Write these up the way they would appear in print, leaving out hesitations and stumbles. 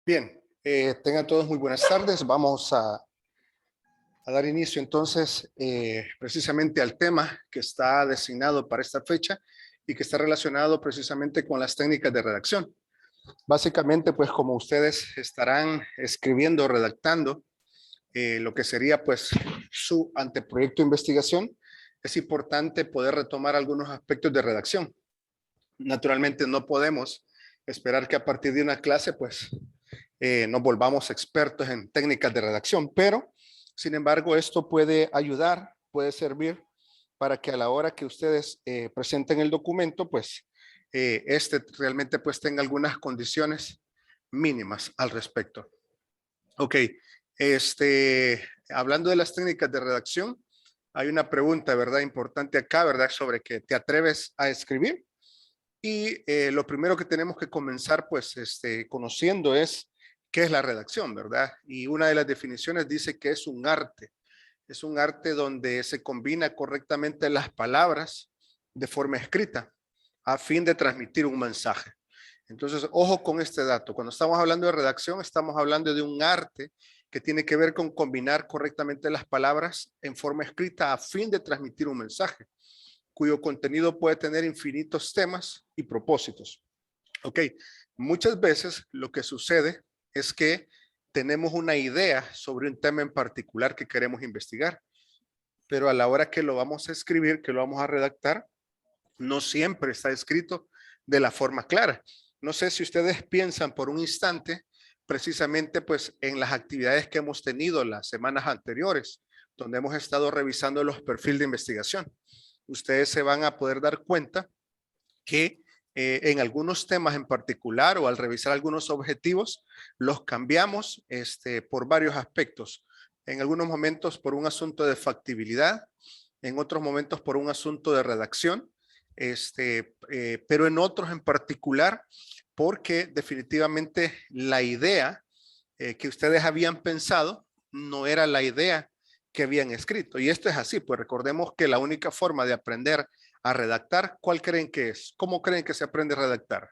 Bien, tengan todos muy buenas tardes. Vamos a dar inicio entonces precisamente al tema que está designado para esta fecha y que está relacionado precisamente con las técnicas de redacción. Básicamente, pues como ustedes estarán escribiendo o redactando lo que sería pues su anteproyecto de investigación, es importante poder retomar algunos aspectos de redacción. Naturalmente no podemos esperar que a partir de una clase pues nos volvamos expertos en técnicas de redacción, pero sin embargo esto puede ayudar, puede servir para que a la hora que ustedes presenten el documento, pues este realmente pues tenga algunas condiciones mínimas al respecto. Ok, hablando de las técnicas de redacción, hay una pregunta, ¿verdad? Importante acá, ¿verdad? Sobre que te atreves a escribir. Y lo primero que tenemos que comenzar, pues, conociendo es qué es la redacción, ¿verdad? Y una de las definiciones dice que es un arte. Es un arte donde se combina correctamente las palabras de forma escrita a fin de transmitir un mensaje. Entonces, ojo con este dato. Cuando estamos hablando de redacción, estamos hablando de un arte que tiene que ver con combinar correctamente las palabras en forma escrita a fin de transmitir un mensaje, cuyo contenido puede tener infinitos temas y propósitos. Ok, muchas veces lo que sucede es que tenemos una idea sobre un tema en particular que queremos investigar, pero a la hora que lo vamos a escribir, que lo vamos a redactar, no siempre está escrito de la forma clara. No sé si ustedes piensan por un instante precisamente pues en las actividades que hemos tenido las semanas anteriores, donde hemos estado revisando los perfiles de investigación. Ustedes se van a poder dar cuenta que en algunos temas en particular o al revisar algunos objetivos, los cambiamos por varios aspectos. En algunos momentos por un asunto de factibilidad, en otros momentos por un asunto de redacción, pero en otros en particular porque definitivamente la idea que ustedes habían pensado no era la idea que habían escrito. Y esto es así, pues recordemos que la única forma de aprender a redactar, ¿cuál creen que es? ¿Cómo creen que se aprende a redactar?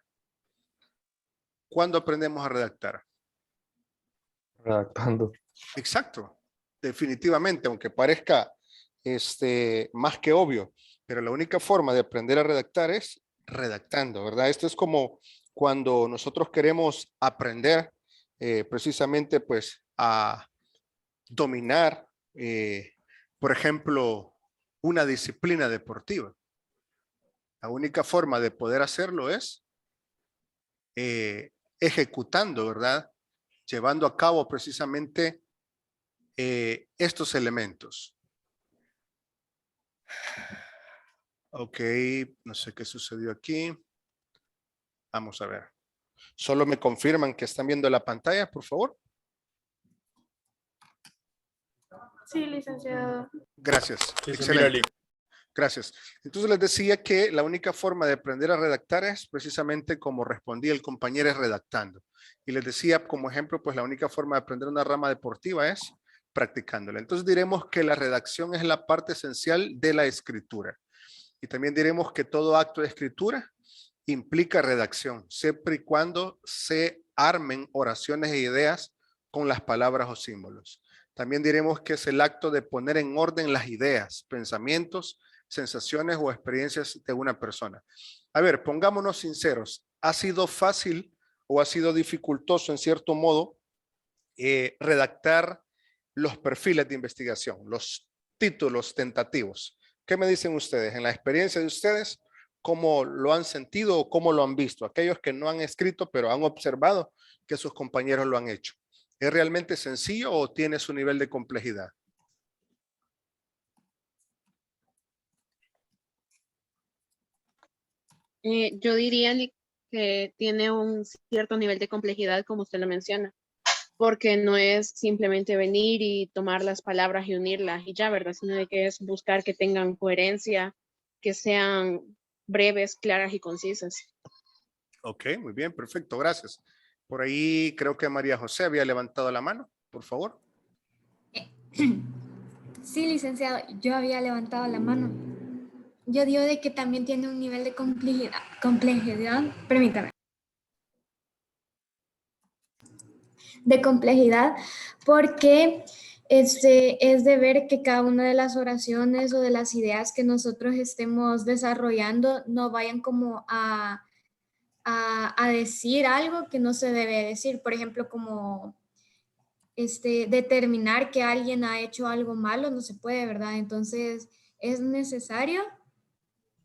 ¿Cuándo aprendemos a redactar? Redactando. Exacto, definitivamente, aunque parezca más que obvio, pero la única forma de aprender a redactar es redactando, ¿verdad? Esto es como cuando nosotros queremos aprender precisamente pues a dominar, por ejemplo, una disciplina deportiva. La única forma de poder hacerlo es ejecutando, ¿verdad? Llevando a cabo precisamente estos elementos. Ok, no sé qué sucedió aquí. Vamos a ver. Solo me confirman que están viendo la pantalla, por favor. Sí, licenciado. Gracias. Sí, Excelente. Gracias. Entonces les decía que la única forma de aprender a redactar es precisamente como respondía el compañero, es redactando. Y les decía como ejemplo, pues la única forma de aprender una rama deportiva es practicándola. Entonces diremos que la redacción es la parte esencial de la escritura. Y también diremos que todo acto de escritura implica redacción, siempre y cuando se armen oraciones e ideas con las palabras o símbolos. También diremos que es el acto de poner en orden las ideas, pensamientos, sensaciones o experiencias de una persona. A ver, pongámonos sinceros. ¿Ha sido fácil o ha sido dificultoso en cierto modo redactar los perfiles de investigación, los títulos tentativos? ¿Qué me dicen ustedes? En la experiencia de ustedes, ¿cómo lo han sentido o cómo lo han visto? Aquellos que no han escrito, pero han observado que sus compañeros lo han hecho. ¿Es realmente sencillo o tiene su nivel de complejidad? Yo diría que tiene un cierto nivel de complejidad, como usted lo menciona, porque no es simplemente venir y tomar las palabras y unirlas y ya, ¿verdad? Sino de que es buscar que tengan coherencia, que sean breves, claras y concisas. Ok, muy bien, perfecto, gracias. Por ahí creo que María José había levantado la mano, por favor. Sí, licenciado, yo había levantado la mano. Yo digo de que también tiene un nivel de complejidad, permítame. de complejidad, porque es de ver que cada una de las oraciones o de las ideas que nosotros estemos desarrollando no vayan como a decir algo que no se debe decir. Por ejemplo, como determinar que alguien ha hecho algo malo no se puede, ¿verdad? Entonces es necesario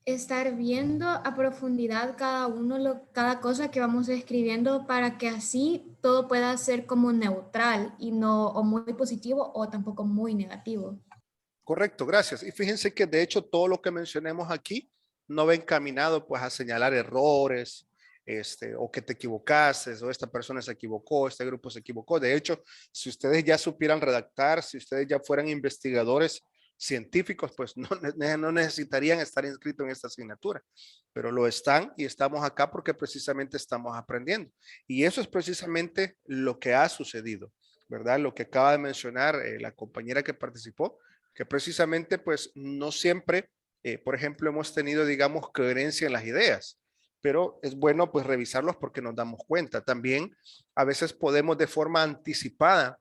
estar viendo a profundidad cada cosa que vamos escribiendo para que así todo pueda ser como neutral y no o muy positivo o tampoco muy negativo. Correcto, gracias. Y fíjense que de hecho todo lo que mencionemos aquí no va encaminado pues a señalar errores, o que te equivocaste, o esta persona se equivocó, este grupo se equivocó. De hecho, si ustedes ya supieran redactar, si ustedes ya fueran investigadores científicos, pues no necesitarían estar inscritos en esta asignatura, pero lo están y estamos acá porque precisamente estamos aprendiendo. Y eso es precisamente lo que ha sucedido, ¿verdad? Lo que acaba de mencionar la compañera que participó, que precisamente pues no siempre, por ejemplo, hemos tenido, digamos, coherencia en las ideas, pero es bueno pues revisarlos porque nos damos cuenta. También a veces podemos de forma anticipada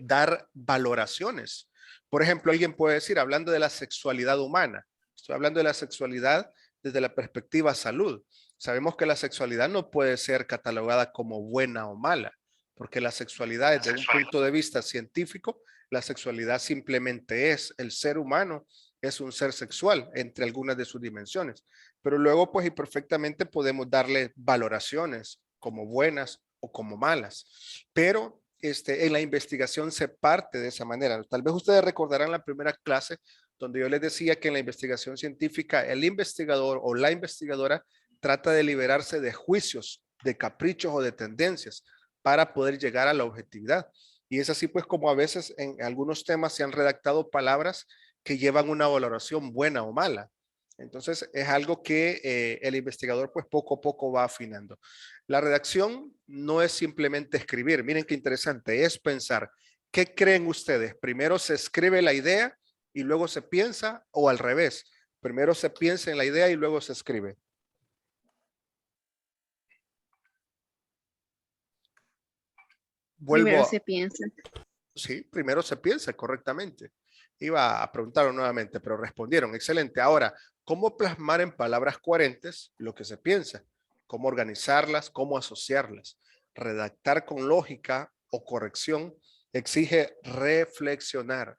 dar valoraciones. Por ejemplo, alguien puede decir, hablando de la sexualidad humana, estoy hablando de la sexualidad desde la perspectiva salud. Sabemos que la sexualidad no puede ser catalogada como buena o mala, porque la sexualidad desde un punto de vista científico, la sexualidad simplemente es el ser humano, es un ser sexual entre algunas de sus dimensiones. Pero luego pues y perfectamente podemos darle valoraciones como buenas o como malas. Pero en la investigación se parte de esa manera. Tal vez ustedes recordarán la primera clase donde yo les decía que en la investigación científica el investigador o la investigadora trata de liberarse de juicios, de caprichos o de tendencias para poder llegar a la objetividad. Y es así pues como a veces en algunos temas se han redactado palabras que llevan una valoración buena o mala. Entonces es algo que el investigador pues poco a poco va afinando. La redacción no es simplemente escribir. Miren qué interesante, es pensar. ¿Qué creen ustedes? ¿Primero se escribe la idea y luego se piensa o al revés? Primero se piensa en la idea y luego se escribe. Primero Vuelvo, se piensa. sí, primero se piensa correctamente. Iba a preguntarlo nuevamente, pero respondieron. Excelente. Ahora, ¿cómo plasmar en palabras coherentes lo que se piensa? ¿Cómo organizarlas? ¿Cómo asociarlas? Redactar con lógica o corrección exige reflexionar.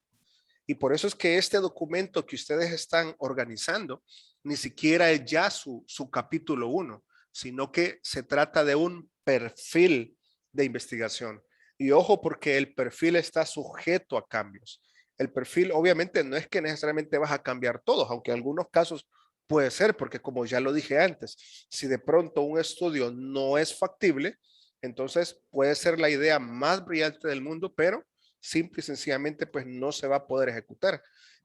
Y por eso es que este documento que ustedes están organizando ni siquiera es ya su capítulo 1, sino que se trata de un perfil de investigación. Y ojo, porque el perfil está sujeto a cambios. El perfil obviamente no es que necesariamente vas a cambiar todos, aunque en algunos casos puede ser, porque como ya lo dije antes, si de pronto un estudio no es factible, entonces puede ser la idea más brillante del mundo, pero simple y sencillamente pues no se va a poder ejecutar.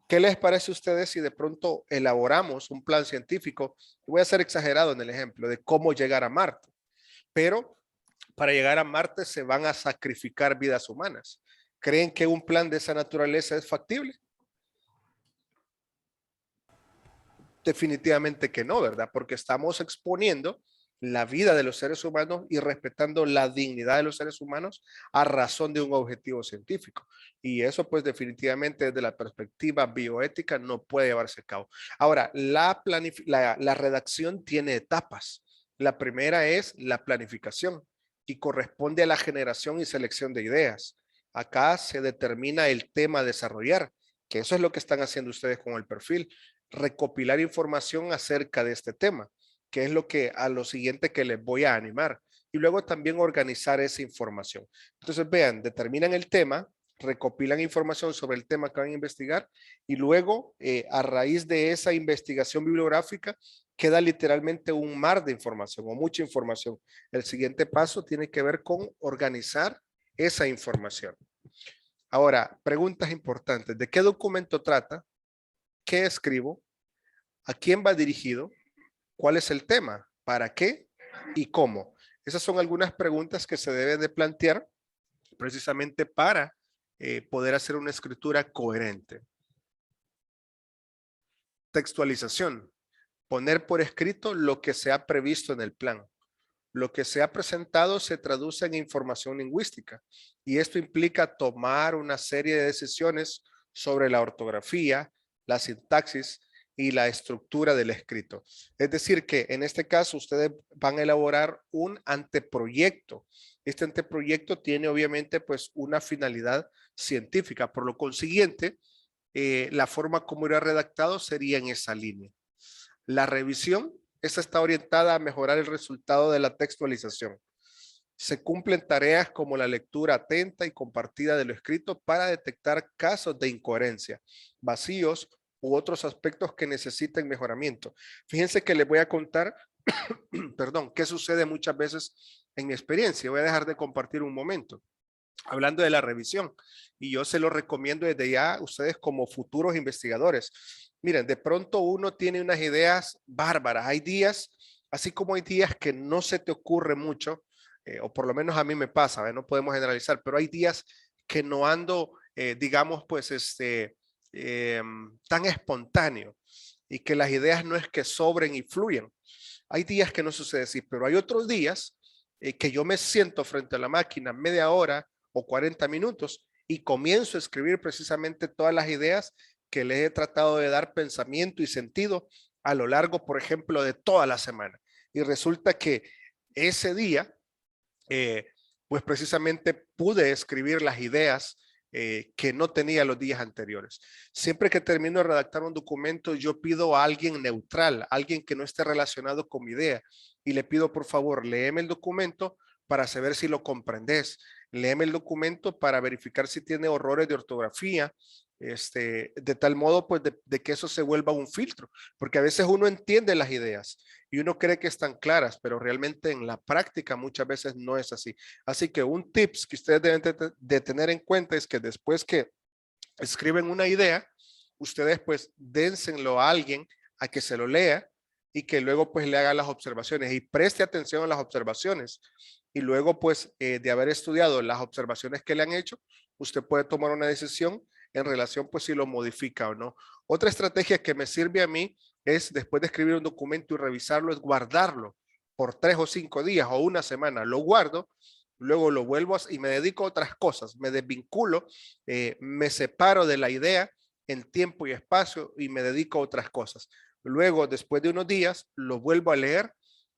¿Qué les parece a ustedes si de pronto elaboramos un plan científico? Voy a ser exagerado en el ejemplo de cómo llegar a Marte, pero para llegar a Marte se van a sacrificar vidas humanas. ¿Creen que un plan de esa naturaleza es factible? Definitivamente que no, ¿verdad? Porque estamos exponiendo la vida de los seres humanos y respetando la dignidad de los seres humanos a razón de un objetivo científico. Y eso pues definitivamente desde la perspectiva bioética no puede llevarse a cabo. Ahora, la redacción tiene etapas. La primera es la planificación y corresponde a la generación y selección de ideas. Acá se determina el tema a desarrollar, que eso es lo que están haciendo ustedes con el perfil, recopilar información acerca de este tema, que es lo que a lo siguiente que les voy a animar. Y luego también organizar esa información. Entonces, vean, determinan el tema, recopilan información sobre el tema que van a investigar y luego, a raíz de esa investigación bibliográfica, queda literalmente un mar de información o mucha información. El siguiente paso tiene que ver con organizar esa información. Ahora, preguntas importantes. ¿De qué documento trata? ¿Qué escribo? ¿A quién va dirigido? ¿Cuál es el tema? ¿Para qué? ¿Y cómo? Esas son algunas preguntas que se deben de plantear precisamente para poder hacer una escritura coherente. Textualización. Poner por escrito lo que se ha previsto en el plan. lo que se ha presentado se traduce en información lingüística y esto implica tomar una serie de decisiones sobre la ortografía, la sintaxis y la estructura del escrito. Es decir, que en este caso ustedes van a elaborar un anteproyecto. Este anteproyecto tiene obviamente pues una finalidad científica. Por lo consiguiente, la forma como irá redactado sería en esa línea. La revisión, esta está orientada a mejorar el resultado de la textualización. Se cumplen tareas como la lectura atenta y compartida de lo escrito para detectar casos de incoherencia, vacíos u otros aspectos que necesiten mejoramiento. Fíjense que les voy a contar, perdón, qué sucede muchas veces en mi experiencia. Voy a dejar de compartir un momento. Hablando de la revisión, y yo se lo recomiendo desde ya a ustedes como futuros investigadores. Miren, de pronto uno tiene unas ideas bárbaras. Hay días, así como hay días que no se te ocurre mucho, o por lo menos a mí me pasa, no podemos generalizar, pero hay días que no ando, digamos, pues, tan espontáneo y que las ideas no es que sobren y fluyan. Hay días que no sucede así, pero hay otros días que yo me siento frente a la máquina media hora o 40 minutos y comienzo a escribir precisamente todas las ideas que les he tratado de dar pensamiento y sentido a lo largo, por ejemplo, de toda la semana. Y resulta que ese día, pues precisamente pude escribir las ideas que no tenía los días anteriores. Siempre que termino de redactar un documento, yo pido a alguien neutral, alguien que no esté relacionado con mi idea, y le pido, por favor, léeme el documento para saber si lo comprendes. Léeme el documento para verificar si tiene errores de ortografía, de tal modo pues de que eso se vuelva un filtro, porque a veces uno entiende las ideas y uno cree que están claras, pero realmente en la práctica muchas veces no es así. Así que un tips que ustedes deben de tener en cuenta es que después que escriben una idea, ustedes pues dénselo a alguien a que se lo lea y que luego pues le haga las observaciones y preste atención a las observaciones. Y luego pues de haber estudiado las observaciones que le han hecho, usted puede tomar una decisión en relación pues si lo modifica o no. Otra estrategia que me sirve a mí es después de escribir un documento y revisarlo, es guardarlo por 3 o 5 días o una semana. Lo guardo, luego lo vuelvo y me dedico a otras cosas, me desvinculo, me separo de la idea en tiempo y espacio y me dedico a otras cosas. Luego, después de unos días, lo vuelvo a leer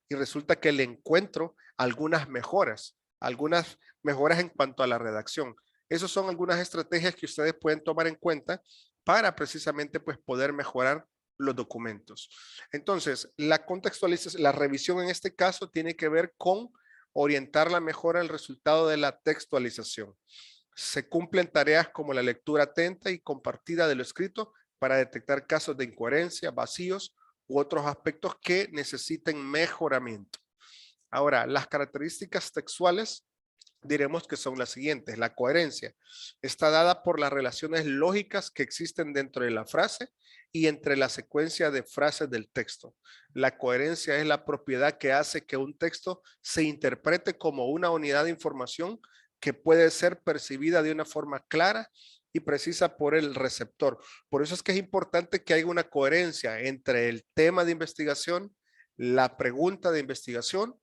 y resulta que le encuentro algunas mejoras en cuanto a la redacción. Esas son algunas estrategias que ustedes pueden tomar en cuenta para precisamente pues poder mejorar los documentos. Entonces, la contextualización, la revisión en este caso tiene que ver con orientar la mejora al resultado de la textualización. Se cumplen tareas como la lectura atenta y compartida de lo escrito para detectar casos de incoherencia, vacíos u otros aspectos que necesiten mejoramiento. Ahora, las características textuales diremos que son las siguientes. La coherencia está dada por las relaciones lógicas que existen dentro de la frase y entre la secuencia de frases del texto. La coherencia es la propiedad que hace que un texto se interprete como una unidad de información que puede ser percibida de una forma clara y precisa por el receptor. Por eso es que es importante que haya una coherencia entre el tema de investigación, la pregunta de investigación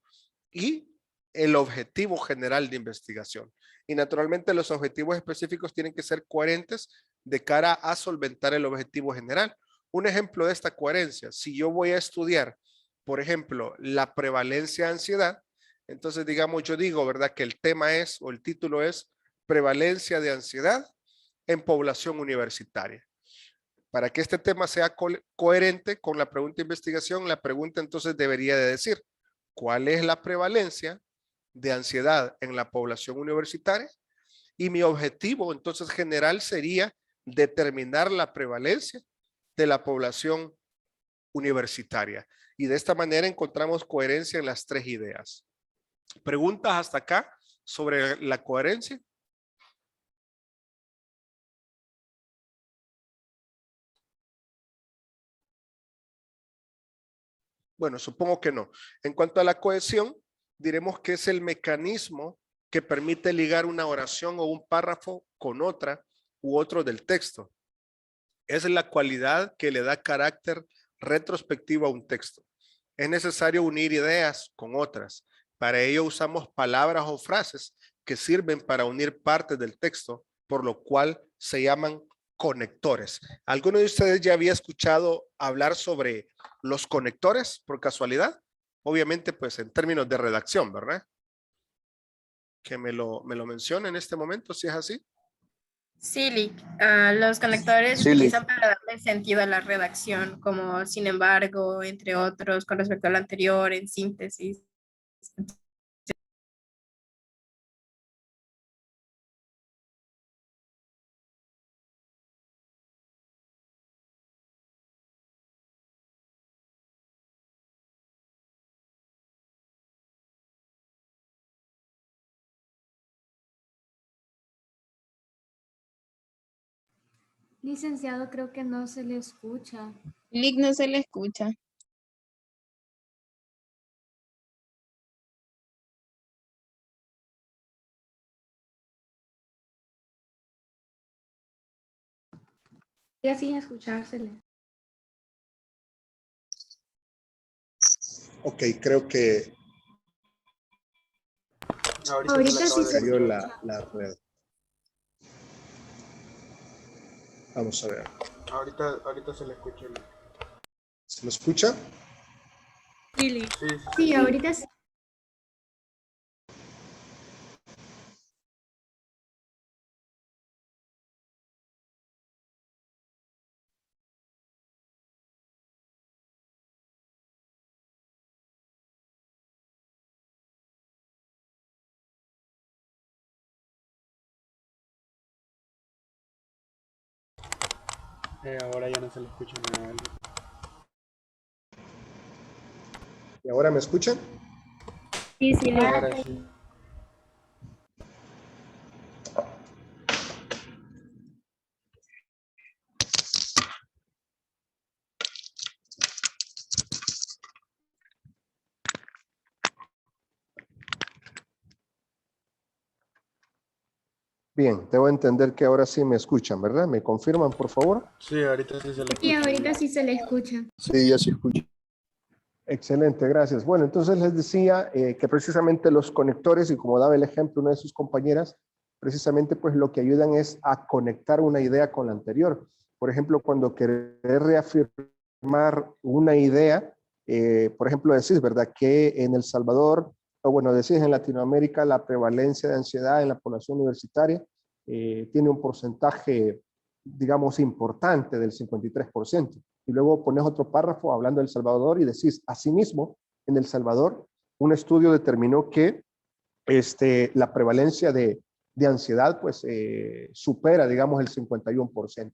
y el objetivo general de investigación. Y naturalmente los objetivos específicos tienen que ser coherentes de cara a solventar el objetivo general. Un ejemplo de esta coherencia, si yo voy a estudiar, por ejemplo, la prevalencia de ansiedad, entonces digamos, yo digo, ¿verdad? Que el tema es, o el título es, prevalencia de ansiedad en población universitaria. Para que este tema sea coherente con la pregunta de investigación, la pregunta entonces debería de decir, ¿cuál es la prevalencia de ansiedad en la población universitaria? Y mi objetivo entonces general sería determinar la prevalencia de la población universitaria. Y de esta manera encontramos coherencia en las 3 ideas. ¿Preguntas hasta acá sobre la coherencia? Bueno, supongo que no. En cuanto a la cohesión, diremos que es el mecanismo que permite ligar una oración o un párrafo con otra u otro del texto. Es la cualidad que le da carácter retrospectivo a un texto. Es necesario unir ideas con otras, Para ello usamos palabras o frases que sirven para unir partes del texto, por lo cual se llaman conectores. ¿Alguno de ustedes ya había escuchado hablar sobre los conectores por casualidad? Obviamente, pues en términos de redacción, ¿verdad? Que me lo mencione en este momento, si es así. Sí, Lick. Los conectores se utilizan para darle sentido a la redacción, como sin embargo, entre otros, con respecto al anterior, en síntesis. Licenciado, creo que no se le escucha. Lick no se le escucha. Ya sin escuchársele. Ok, creo que Ahorita sí se cayó escucha. la red. Vamos a ver. Ahorita se le escucha. ¿Se lo escucha? Sí, ahorita sí. Ahora ya no se le escucha nada. ¿Y ahora me escuchan? Sí, sí, le Ahora sí. Bien, debo entender que ahora sí me escuchan, ¿verdad? ¿Me confirman, por favor? Sí, ahorita sí se le Sí, escucha. ahorita sí se le escucha. Sí, ya se escucha. Excelente, gracias. Bueno, entonces les decía que precisamente los conectores, y como daba el ejemplo una de sus compañeras, precisamente pues lo que ayudan es a conectar una idea con la anterior. Por ejemplo, cuando querés reafirmar una idea, por ejemplo, decís, ¿verdad? Que en El Salvador, o bueno, decís en Latinoamérica, la prevalencia de ansiedad en la población universitaria tiene un porcentaje, digamos, importante del 53%. Y luego pones otro párrafo hablando de El Salvador y decís, asimismo, en El Salvador, un estudio determinó que la prevalencia de ansiedad pues supera, digamos, el 51%.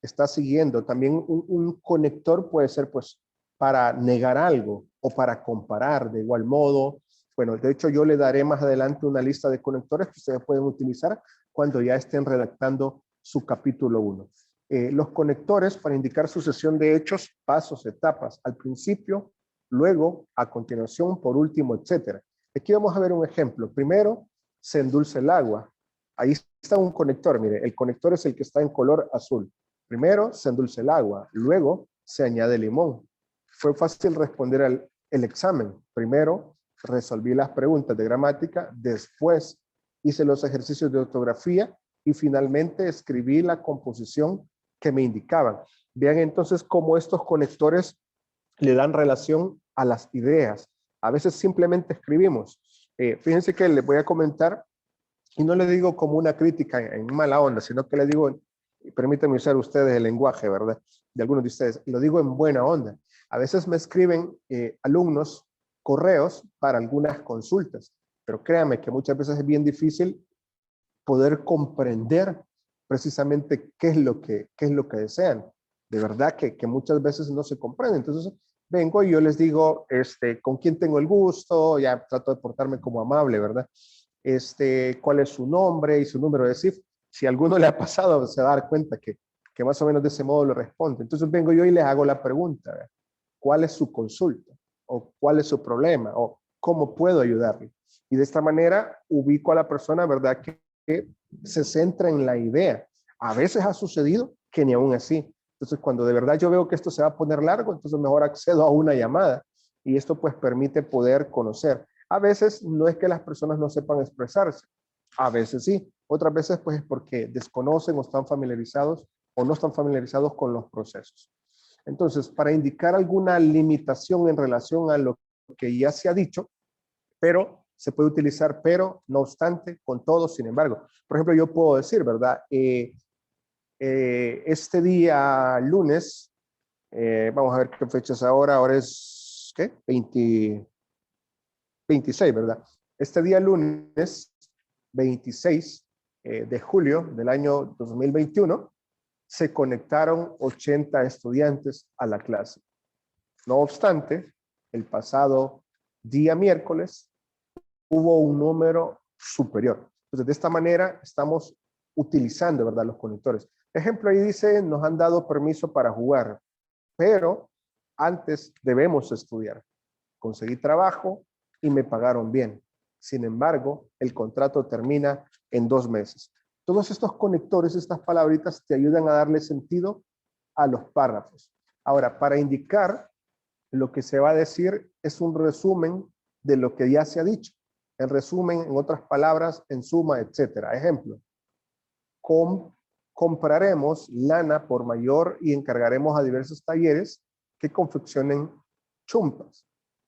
Está siguiendo. También un conector puede ser pues para negar algo o para comparar de igual modo. Bueno, de hecho yo le daré más adelante una lista de conectores que ustedes pueden utilizar cuando ya estén redactando su capítulo 1. Los conectores para indicar sucesión de hechos, pasos, etapas, al principio, luego, a continuación, por último, etcétera. Aquí vamos a ver un ejemplo. Primero, se endulce el agua. Ahí está un conector, mire, el conector es el que está en color azul. Primero, se endulce el agua, luego se añade limón. Fue fácil responder el examen. Primero, resolví las preguntas de gramática, después hice los ejercicios de ortografía y finalmente escribí la composición que me indicaban. Vean entonces cómo estos conectores le dan relación a las ideas. A veces simplemente escribimos. Fíjense que les voy a comentar, y no le digo como una crítica en mala onda, sino que le digo, permítanme usar ustedes el lenguaje, ¿verdad? De algunos de ustedes, lo digo en buena onda. A veces me escriben alumnos correos para algunas consultas, pero créanme que muchas veces es bien difícil poder comprender precisamente qué es lo que desean. De verdad que muchas veces no se comprende. Entonces vengo y yo les digo, con quién tengo el gusto, ya trato de portarme como amable, ¿verdad? Cuál es su nombre y su número de CIF. Si a alguno le ha pasado, se va a dar cuenta que más o menos de ese modo lo responde. Entonces vengo yo y les hago la pregunta, ¿verdad? ¿Cuál es su consulta? ¿O cuál es su problema? ¿O cómo puedo ayudarle? Y de esta manera ubico a la persona, ¿verdad? Que se centra en la idea. A veces ha sucedido que ni aún así. Entonces, cuando de verdad yo veo que esto se va a poner largo, entonces mejor accedo a una llamada. Y esto pues permite poder conocer. A veces no es que las personas no sepan expresarse, a veces sí, otras veces pues es porque desconocen o están familiarizados o no están familiarizados con los procesos. Entonces, para indicar alguna limitación en relación a lo que ya se ha dicho, pero se puede utilizar pero, no obstante, con todo, sin embargo. Por ejemplo, yo puedo decir, ¿verdad? Este día lunes, vamos a ver qué fecha es ahora es, ¿qué? 26, ¿verdad? Este día lunes 26 de julio del año 2021, se conectaron 80 estudiantes a la clase. No obstante, el pasado día miércoles hubo un número superior. Entonces, de esta manera estamos utilizando, ¿verdad?, los conectores. Ejemplo, ahí dice, nos han dado permiso para jugar, pero antes debemos estudiar. Conseguí trabajo y me pagaron bien. Sin embargo, el contrato termina en 2 meses. Todos estos conectores, estas palabritas, te ayudan a darle sentido a los párrafos. Ahora, para indicar lo que se va a decir es un resumen de lo que ya se ha dicho. En resumen, en otras palabras, en suma, etcétera. Ejemplo, compraremos lana por mayor y encargaremos a diversos talleres que confeccionen chumpas.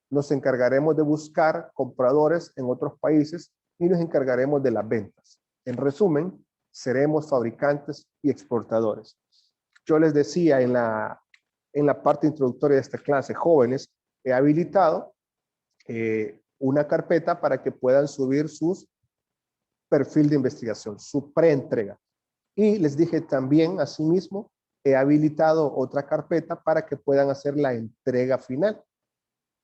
Nos encargaremos de buscar compradores en otros países y nos encargaremos de las ventas. En resumen, seremos fabricantes y exportadores. Yo les decía en la parte introductoria de esta clase, jóvenes, he habilitado una carpeta para que puedan subir sus perfil de investigación, su preentrega. Y les dije también, asimismo, he habilitado otra carpeta para que puedan hacer la entrega final.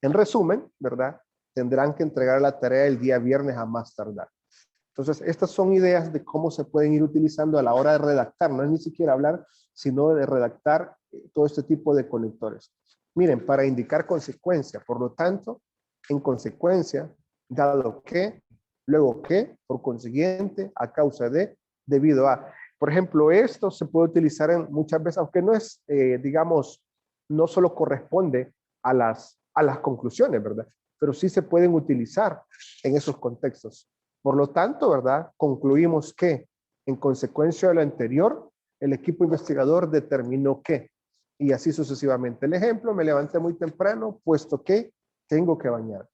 En resumen, ¿verdad? Tendrán que entregar la tarea el día viernes a más tardar. Entonces, estas son ideas de cómo se pueden ir utilizando a la hora de redactar. No es ni siquiera hablar, sino de redactar todo este tipo de conectores. Miren, para indicar consecuencia. Por lo tanto, en consecuencia, dado que, luego que, por consiguiente, a causa de, debido a. Por ejemplo, esto se puede utilizar en muchas veces, aunque no es, digamos, no solo corresponde a las conclusiones, ¿verdad? Pero sí se pueden utilizar en esos contextos. Por lo tanto, ¿verdad? Concluimos que, en consecuencia de lo anterior, el equipo investigador determinó que, y así sucesivamente. El ejemplo, me levanté muy temprano, puesto que tengo que bañar.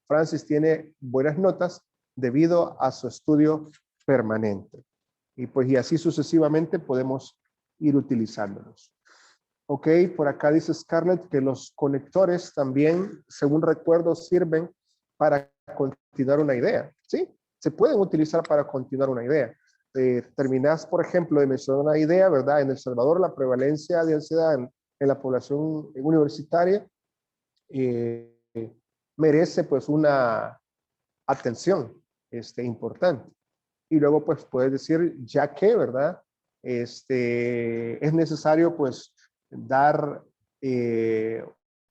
Francis tiene buenas notas debido a su estudio permanente. Y pues, y así sucesivamente podemos ir utilizándolos. Ok, por acá dice Scarlett que los conectores también, según recuerdo, sirven para continuar una idea. ¿Sí? Se pueden utilizar para continuar una idea. Terminás, por ejemplo, de mencionar una idea, ¿verdad? En El Salvador, la prevalencia de ansiedad en la población universitaria merece pues una atención importante. Y luego pues puedes decir, ya que, ¿verdad? Es necesario pues dar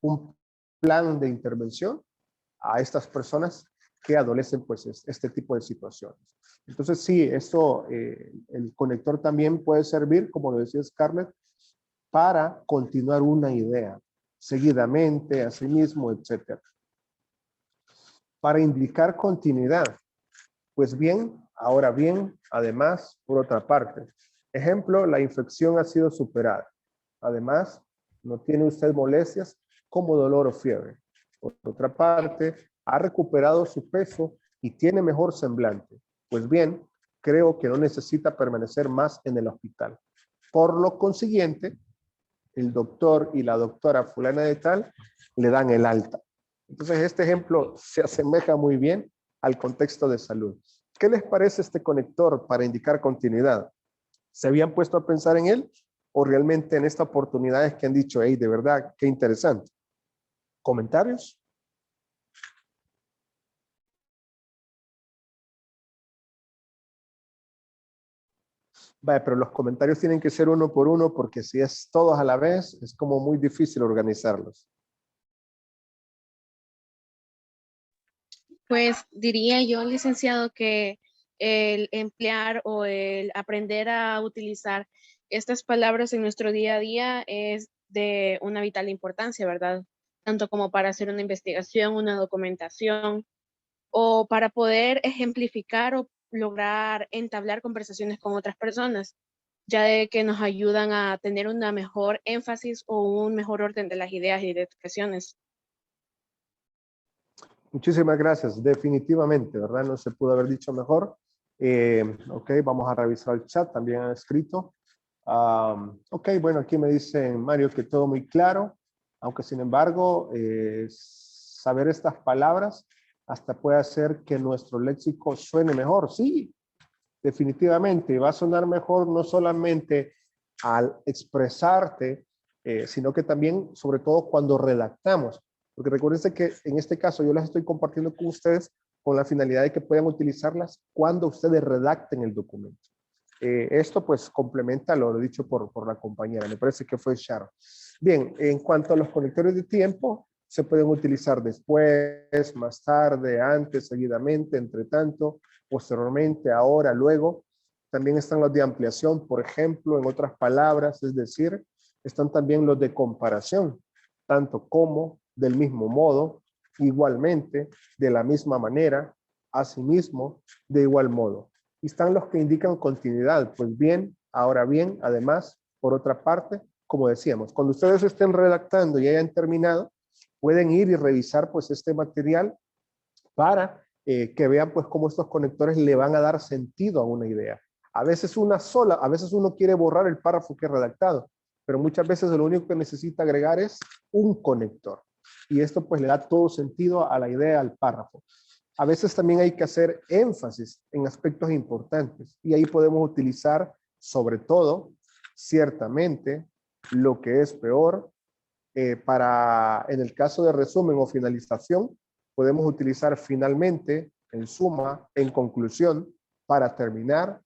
un plan de intervención a estas personas que adolecen pues este tipo de situaciones. Entonces sí, esto, el conector también puede servir, como lo decía Scarlett, para continuar una idea seguidamente, a sí mismo, etc. Para indicar continuidad. Pues bien, ahora bien, además, por otra parte. Ejemplo, la infección ha sido superada. Además, no tiene usted molestias como dolor o fiebre. Por otra parte, ha recuperado su peso y tiene mejor semblante. Pues bien, creo que no necesita permanecer más en el hospital. Por lo consiguiente, el doctor y la doctora fulana de tal le dan el alta. Entonces, este ejemplo se asemeja muy bien al contexto de salud. ¿Qué les parece este conector para indicar continuidad? ¿Se habían puesto a pensar en él? ¿O realmente en esta oportunidad es que han dicho, hey, de verdad, qué interesante? ¿Comentarios? Vale, pero los comentarios tienen que ser uno por uno porque si es todos a la vez, es como muy difícil organizarlos. Pues diría yo, licenciado, que el emplear o el aprender a utilizar estas palabras en nuestro día a día es de una vital importancia, ¿verdad? Tanto como para hacer una investigación, una documentación o para poder ejemplificar o lograr entablar conversaciones con otras personas, ya de que nos ayudan a tener una mejor énfasis o un mejor orden de las ideas y de expresiones. Muchísimas gracias. Definitivamente, ¿verdad? No se pudo haber dicho mejor. Ok, vamos a revisar el chat. También han escrito. Ok, bueno, aquí me dice Mario que todo muy claro, aunque sin embargo, saber estas palabras hasta puede hacer que nuestro léxico suene mejor. Sí, definitivamente. Va a sonar mejor no solamente al expresarte, sino que también, sobre todo, cuando redactamos. Porque recuérdense que en este caso yo las estoy compartiendo con ustedes con la finalidad de que puedan utilizarlas cuando ustedes redacten el documento. Esto pues complementa lo dicho por la compañera, me parece que fue Sharon. Bien, en cuanto a los conectores de tiempo, se pueden utilizar después, más tarde, antes, seguidamente, entre tanto, posteriormente, ahora, luego. También están los de ampliación, por ejemplo, en otras palabras, es decir, están también los de comparación, tanto como, del mismo modo, igualmente, de la misma manera, asimismo, de igual modo. Y están los que indican continuidad, pues bien, ahora bien, además, por otra parte, como decíamos, cuando ustedes estén redactando y hayan terminado, pueden ir y revisar pues este material para que vean pues cómo estos conectores le van a dar sentido a una idea. A veces una sola, a veces uno quiere borrar el párrafo que he redactado, pero muchas veces lo único que necesita agregar es un conector. Y esto pues le da todo sentido a la idea, al párrafo. A veces también hay que hacer énfasis en aspectos importantes y ahí podemos utilizar sobre todo, ciertamente, lo que es peor, en el caso de resumen o finalización, podemos utilizar finalmente, en suma, en conclusión, para terminar,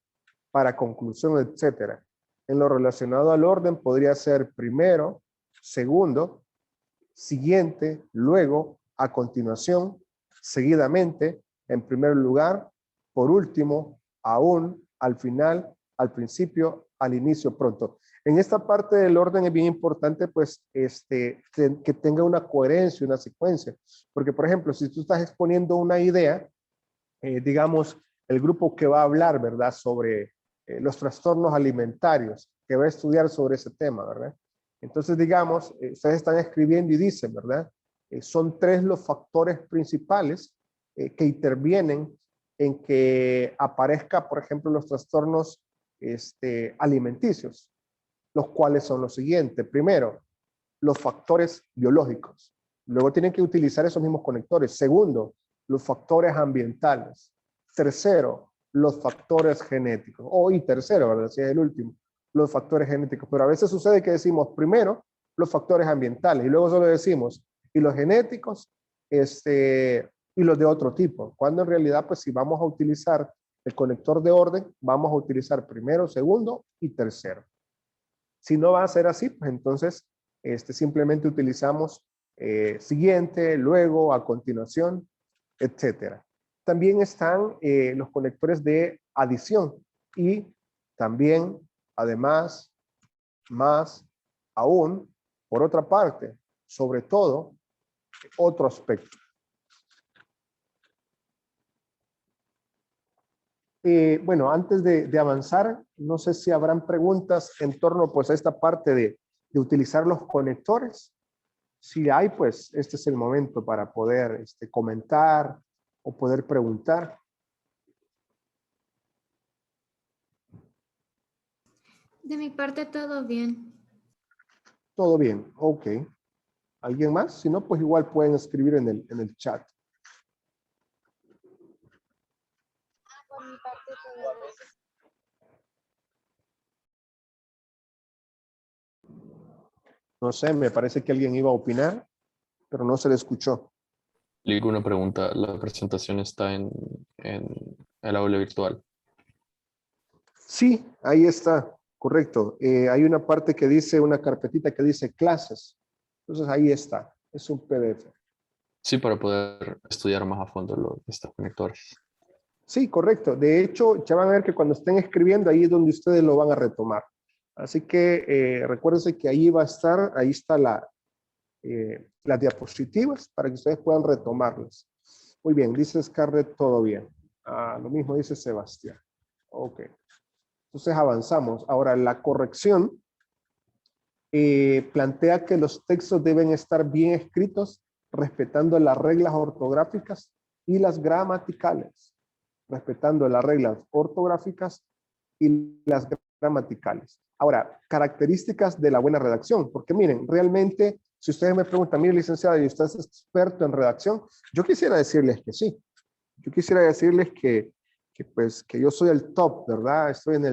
para conclusión, etcétera. En lo relacionado al orden podría ser primero, segundo, siguiente, luego, a continuación, seguidamente, en primer lugar, por último, aún, al final, al principio, al inicio, pronto. En esta parte del orden es bien importante, pues, que tenga una coherencia, una secuencia. Porque, por ejemplo, si tú estás exponiendo una idea, digamos, el grupo que va a hablar, ¿verdad?, sobre los trastornos alimentarios, que va a estudiar sobre ese tema, ¿verdad? Entonces, digamos, ustedes están escribiendo y dicen, ¿verdad? Son 3 los factores principales que intervienen en que aparezca, por ejemplo, los trastornos alimenticios, los cuales son los siguientes. Primero, los factores biológicos. Luego tienen que utilizar esos mismos conectores. Segundo, los factores ambientales. Tercero, los factores genéticos. Y tercero, ¿verdad? Si es el último, los factores genéticos. Pero a veces sucede que decimos primero los factores ambientales y luego solo decimos y los genéticos y los de otro tipo. Cuando en realidad, pues si vamos a utilizar el conector de orden, vamos a utilizar primero, segundo y tercero. Si no va a ser así, pues entonces simplemente utilizamos siguiente, luego, a continuación, etcétera. También están los conectores de adición y también, además, más, aún, por otra parte, sobre todo, otro aspecto. Bueno, antes de avanzar, no sé si habrán preguntas en torno pues a esta parte de utilizar los conectores. Si hay, pues este es el momento para poder comentar o poder preguntar. De mi parte, todo bien. Todo bien, ok. ¿Alguien más? Si no, pues igual pueden escribir en el chat. Por mi parte, todo bien. No sé, me parece que alguien iba a opinar, pero no se le escuchó. Le digo una pregunta, ¿la presentación está en el aula virtual? Sí, ahí está, correcto. Hay una parte que dice, una carpetita que dice clases. Entonces ahí está, es un PDF. Sí, para poder estudiar más a fondo estos conectores. Sí, correcto. De hecho, ya van a ver que cuando estén escribiendo, ahí es donde ustedes lo van a retomar. Así que recuérdense que ahí va a estar, ahí está las diapositivas para que ustedes puedan retomarlas. Muy bien, dice Scarlett, todo bien. Lo mismo dice Sebastián. Ok. Entonces avanzamos. Ahora, la corrección plantea que los textos deben estar bien escritos, respetando las reglas ortográficas y las gramaticales. Respetando las reglas ortográficas y las gramaticales. Ahora, características de la buena redacción, porque miren, realmente, si ustedes me preguntan, mire, licenciada, ¿y usted es experto en redacción? Yo quisiera decirles que sí. Yo quisiera decirles que yo soy el top, ¿verdad? Estoy en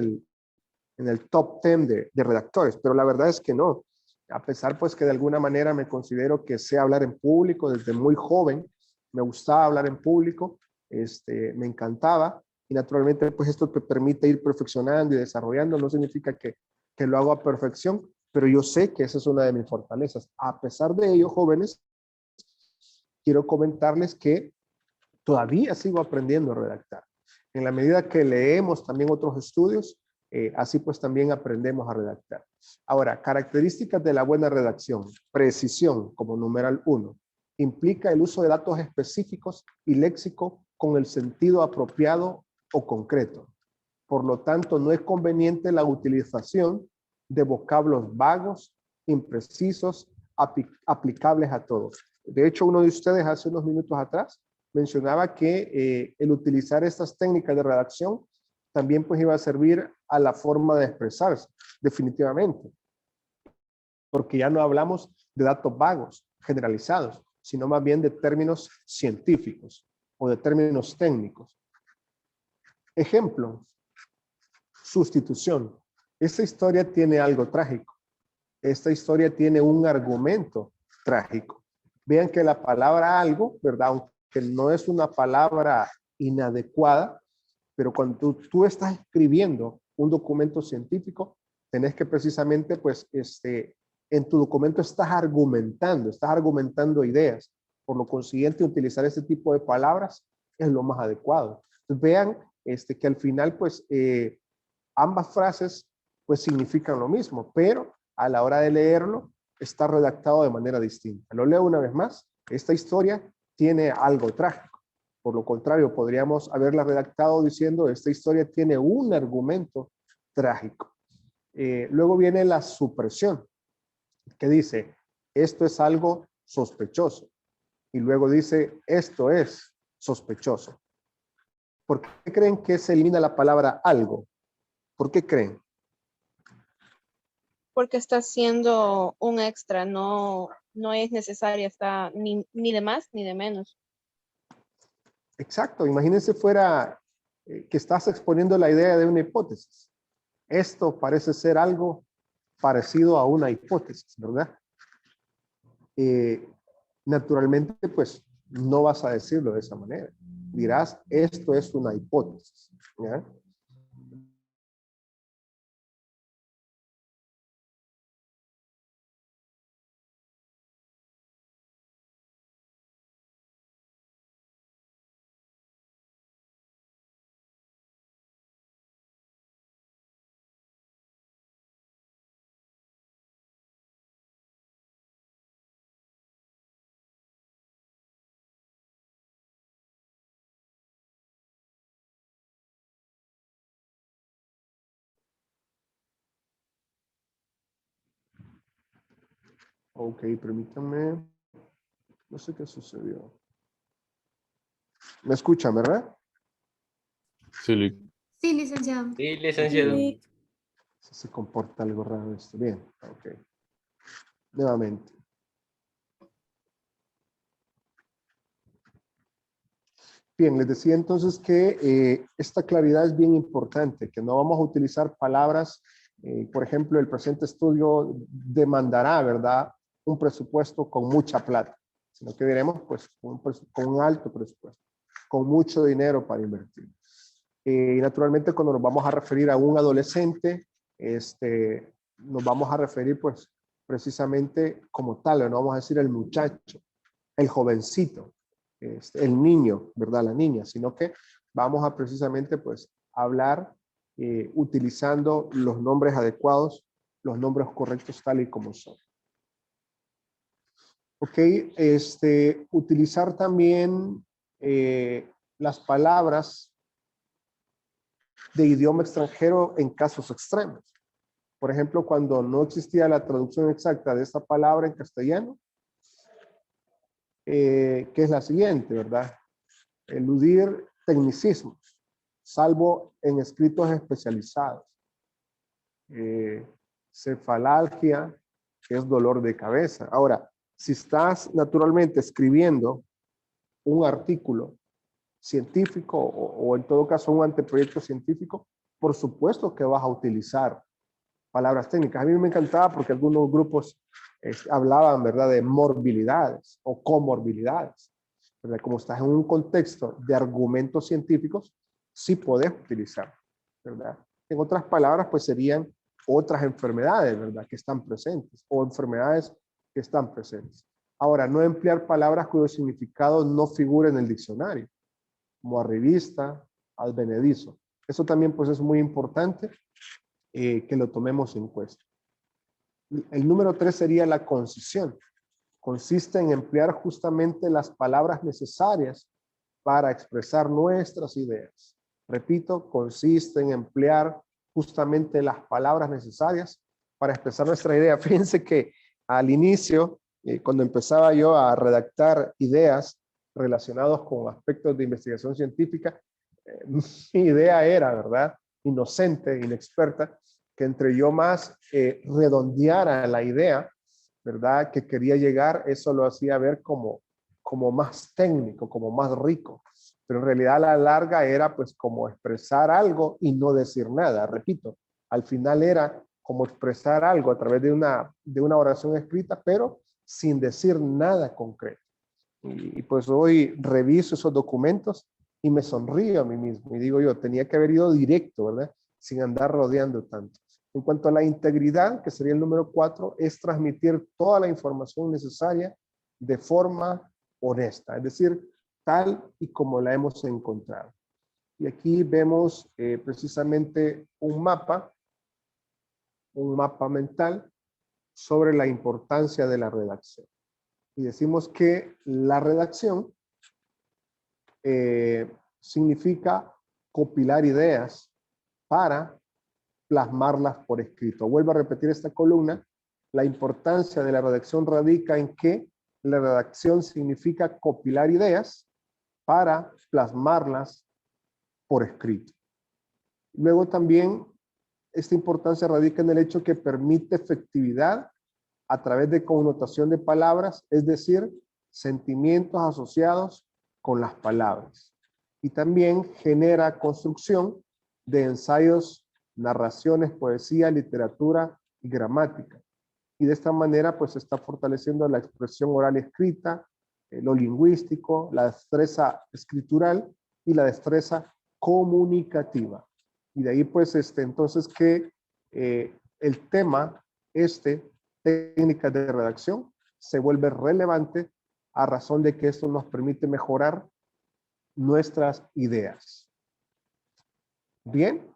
el top 10 de redactores, pero la verdad es que no. A pesar pues que de alguna manera me considero que sé hablar en público desde muy joven, me gustaba hablar en público, me encantaba, y naturalmente pues esto te permite ir perfeccionando y desarrollando. No significa que lo hago a perfección, pero yo sé que esa es una de mis fortalezas. A pesar de ello, jóvenes, quiero comentarles que todavía sigo aprendiendo a redactar. En la medida que leemos también otros estudios, así pues también aprendemos a redactar. Ahora, características de la buena redacción. Precisión, como numeral 1. Implica el uso de datos específicos y léxico con el sentido apropiado o concreto. Por lo tanto, no es conveniente la utilización de vocablos vagos, imprecisos, aplicables a todos. De hecho, uno de ustedes hace unos minutos atrás mencionaba que el utilizar estas técnicas de redacción también pues iba a servir a la forma de expresarse, definitivamente. Porque ya no hablamos de datos vagos, generalizados, sino más bien de términos científicos o de términos técnicos. Ejemplo, sustitución. Esta historia tiene algo trágico. Esta historia tiene un argumento trágico. Vean que la palabra algo, ¿verdad? Aunque no es una palabra inadecuada, pero cuando tú estás escribiendo un documento científico, tenés que precisamente, pues, en tu documento estás argumentando ideas. Por lo consiguiente, utilizar este tipo de palabras es lo más adecuado. Entonces, vean que al final, pues, ambas frases, pues, significan lo mismo, pero a la hora de leerlo, está redactado de manera distinta. Lo leo una vez más. Esta historia tiene algo trágico. Por lo contrario, podríamos haberla redactado diciendo, esta historia tiene un argumento trágico. Luego viene la supresión, que dice, esto es algo sospechoso. Y luego dice, esto es sospechoso. ¿Por qué creen que se elimina la palabra algo? ¿Por qué creen? Porque está siendo un extra, no es necesaria, está ni de más ni de menos. Exacto, imagínense fuera que estás exponiendo la idea de una hipótesis. Esto parece ser algo parecido a una hipótesis, ¿verdad? Naturalmente, pues, no vas a decirlo de esa manera. Dirás, esto es una hipótesis, ¿ya? Ok, permítanme. No sé qué sucedió. ¿Me escuchan, verdad? Sí, Sí, licenciado. Sí, licenciado. Se comporta algo raro esto. Bien, ok. Nuevamente. Bien, les decía entonces que esta claridad es bien importante, que no vamos a utilizar palabras, por ejemplo, el presente estudio demandará, ¿verdad?, un presupuesto con mucha plata, sino que diremos, pues, con un alto presupuesto, con mucho dinero para invertir. Y naturalmente, cuando nos vamos a referir a un adolescente, nos vamos a referir, pues, precisamente como tal, no vamos a decir el muchacho, el jovencito, el niño, ¿verdad? La niña, sino que vamos a precisamente, pues, hablar utilizando los nombres adecuados, los nombres correctos tal y como son. Ok, utilizar también las palabras de idioma extranjero en casos extremos. Por ejemplo, cuando no existía la traducción exacta de esta palabra en castellano, que es la siguiente, ¿verdad? Eludir tecnicismos, salvo en escritos especializados. Cefalalgia, que es dolor de cabeza. Ahora, si estás naturalmente escribiendo un artículo científico o en todo caso un anteproyecto científico, por supuesto que vas a utilizar palabras técnicas. A mí me encantaba porque algunos grupos hablaban, ¿verdad?, de morbilidades o comorbilidades, ¿verdad? Como estás en un contexto de argumentos científicos, sí podés utilizar, ¿verdad? En otras palabras, pues serían otras enfermedades, ¿verdad?, que están presentes o enfermedades que están presentes. Ahora, no emplear palabras cuyo significado no figura en el diccionario, como arribista, advenedizo. Eso también pues es muy importante que lo tomemos en cuenta. El número 3 sería la concisión. Consiste en emplear justamente las palabras necesarias para expresar nuestras ideas. Repito, consiste en emplear justamente las palabras necesarias para expresar nuestra idea. Fíjense que al inicio, cuando empezaba yo a redactar ideas relacionadas con aspectos de investigación científica, mi idea era, ¿verdad?, inocente, inexperta, que entre yo más redondeara la idea, ¿verdad?, que quería llegar, eso lo hacía ver como más técnico, como más rico. Pero en realidad a la larga era pues como expresar algo y no decir nada. Repito, al final era como expresar algo a través de una oración escrita, pero sin decir nada concreto. Y pues hoy reviso esos documentos y me sonrío a mí mismo y digo yo, tenía que haber ido directo, ¿verdad?, sin andar rodeando tanto. En cuanto a la integridad, que sería el número 4, es transmitir toda la información necesaria de forma honesta, es decir, tal y como la hemos encontrado. Y aquí vemos precisamente un mapa mental sobre la importancia de la redacción. Y decimos que la redacción significa compilar ideas para plasmarlas por escrito. Vuelvo a repetir esta columna. La importancia de la redacción radica en que la redacción significa compilar ideas para plasmarlas por escrito. Luego también esta importancia radica en el hecho que permite efectividad a través de connotación de palabras, es decir, sentimientos asociados con las palabras. Y también genera construcción de ensayos, narraciones, poesía, literatura y gramática. Y de esta manera pues se está fortaleciendo la expresión oral y escrita, lo lingüístico, la destreza escritural y la destreza comunicativa. Y de ahí pues entonces que el tema técnicas de redacción se vuelve relevante a razón de que esto nos permite mejorar nuestras ideas. Bien,